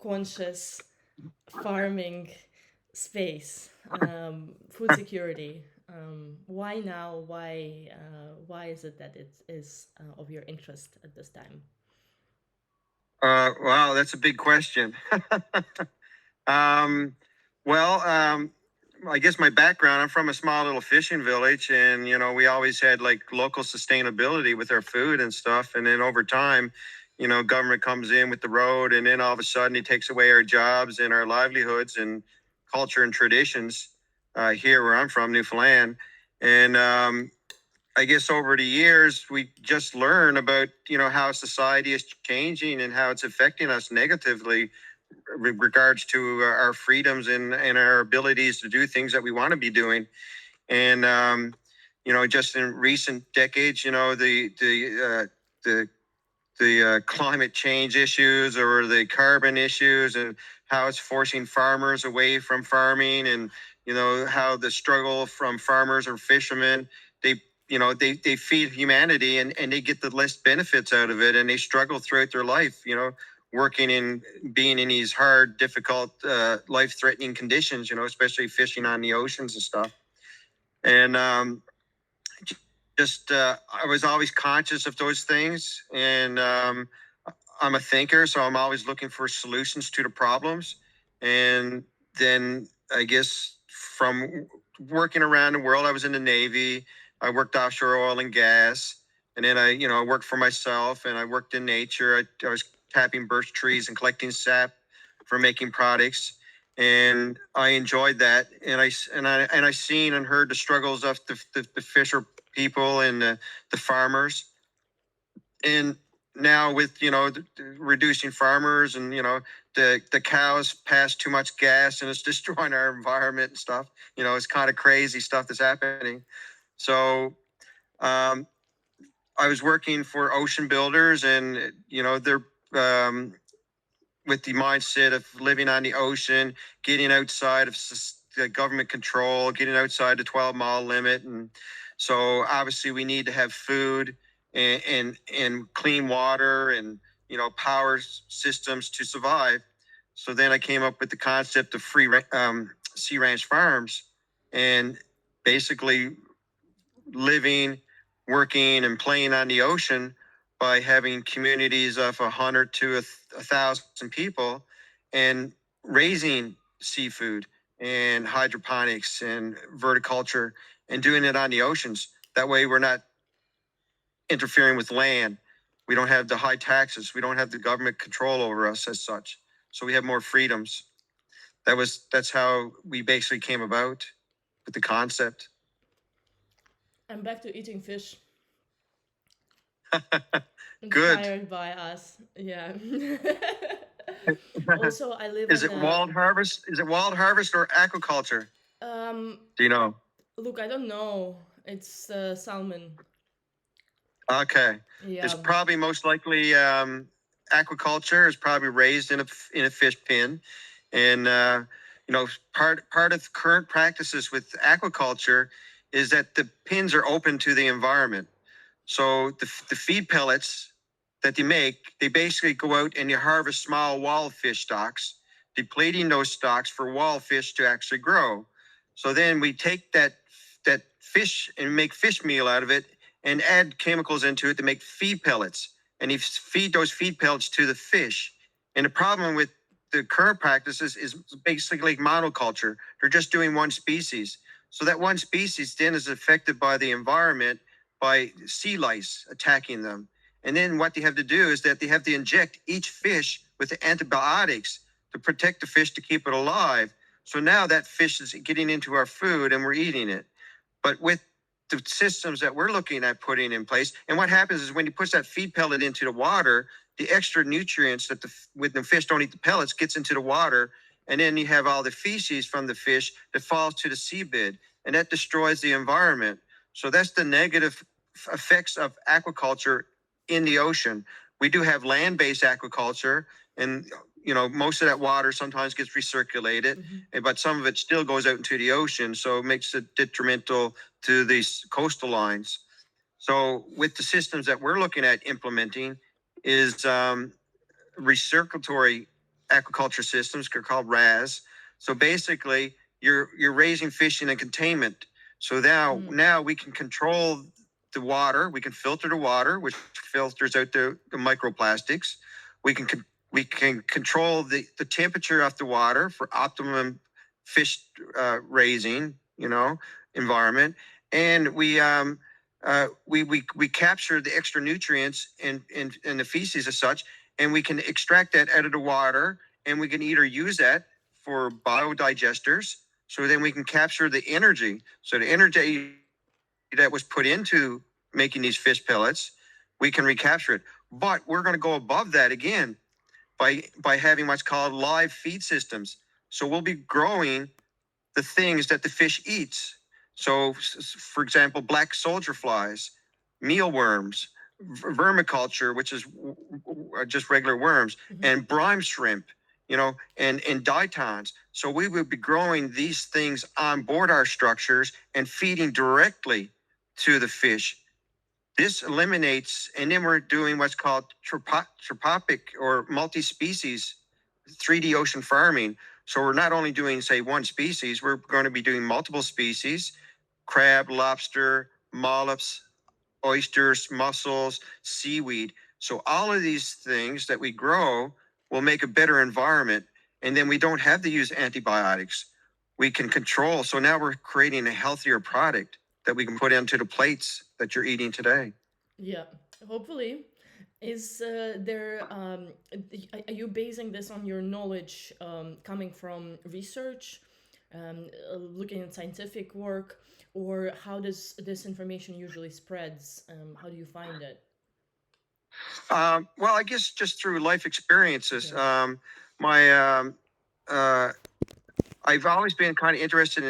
conscious farming space, food security. Why now? Why is it that it is of your interest at this time? Wow, that's a big question. um, well, I guess my background, I'm from a small little fishing village, and we always had like local sustainability with our food and stuff. And then over time, government comes in with the road, and then all of a sudden he takes away our jobs and our livelihoods and culture and traditions here where I'm from, Newfoundland. And I guess over the years, we just learn about, how society is changing and how it's affecting us negatively with regards to our freedoms and our abilities to do things that we want to be doing. And, just in recent decades, the climate change issues or the carbon issues and how it's forcing farmers away from farming, and how the struggle from farmers or fishermen, they they feed humanity, and they get the least benefits out of it, and they struggle throughout their life, working in being in these hard, difficult, life-threatening conditions, especially fishing on the oceans and stuff. And just I was always conscious of those things, and I'm a thinker, so I'm always looking for solutions to the problems. And then I guess from working around the world, I was in the Navy. I worked offshore oil and gas, and then I worked for myself, and I worked in nature. I was tapping birch trees and collecting sap for making products, and I enjoyed that. And I seen and heard the struggles of the fisher people and the farmers. And now with reducing farmers, and the cows pass too much gas, and it's destroying our environment and stuff. It's kind of crazy stuff that's happening. So um, I was working for Ocean Builders, and they're with the mindset of living on the ocean, getting outside of the government control, getting outside the 12-mile limit. And so obviously we need to have food and clean water and, power systems to survive. So then I came up with the concept of free sea ranch farms, and basically living, working, and playing on the ocean by having communities of 100 to 1,000 people, and raising seafood and hydroponics and verticulture, and doing it on the oceans. That way, we're not interfering with land. We don't have the high taxes. We don't have the government control over us as such. So we have more freedoms. That's how we basically came about with the concept. I'm back to eating fish, Good. inspired by us. Yeah. Also, I live Is on it a. wild harvest? Is it wild harvest or aquaculture? Um, Do you know? Look, I don't know. It's salmon. Okay, it's Yeah. probably most likely aquaculture is probably raised in a fish pen, and part of current practices with aquaculture is that the pins are open to the environment. So the feed pellets that they basically go out and you harvest small wall fish stocks, depleting those stocks for wall fish to actually grow. So then we take that fish and make fish meal out of it, and add chemicals into it to make feed pellets. And you feed those feed pellets to the fish. And the problem with the current practices is basically monoculture. They're just doing one species. So that one species then is affected by the environment, by sea lice attacking them. And then what they have to do is that they have to inject each fish with antibiotics to protect the fish to keep it alive. So now that fish is getting into our food and we're eating it. But with the systems that we're looking at putting in place, and what happens is when you push that feed pellet into the water, the extra nutrients that when the fish don't eat the pellets gets into the water, and then you have all the feces from the fish that falls to the seabed, and that destroys the environment. So that's the negative effects of aquaculture in the ocean. We do have land-based aquaculture, and most of that water sometimes gets recirculated, but some of it still goes out into the ocean, so it makes it detrimental to these coastal lines. So with the systems that we're looking at implementing is recirculatory aquaculture systems. They're called RAS. So basically, you're raising fish in a containment. So now we can control the water. We can filter the water, which filters out the microplastics. We can control the temperature of the water for optimum fish raising, environment. And we capture the extra nutrients in the feces as such, and we can extract that out of the water, and we can either use that for biodigesters. So then we can capture the energy. So the energy that was put into making these fish pellets, we can recapture it. But we're going to go above that again by having what's called live feed systems. So we'll be growing the things that the fish eats. So, for example, black soldier flies, mealworms, vermiculture, which is just regular worms, and brine shrimp, and ditons. So we would be growing these things on board our structures and feeding directly to the fish. This eliminates, and then we're doing what's called tropopic or multi-species 3D ocean farming. So we're not only doing, say, one species, we're going to be doing multiple species: crab, lobster, mollusks, oysters, mussels, seaweed. So all of these things that we grow will make a better environment. And then we don't have to use antibiotics. We can control. So now we're creating a healthier product that we can put into the plates that you're eating today. Yeah, hopefully. Is are you basing this on your knowledge coming from research, looking at scientific work, or how does this information usually spreads? How do you find it? Well, I guess just through life experiences. Yeah. I've always been kind of interested in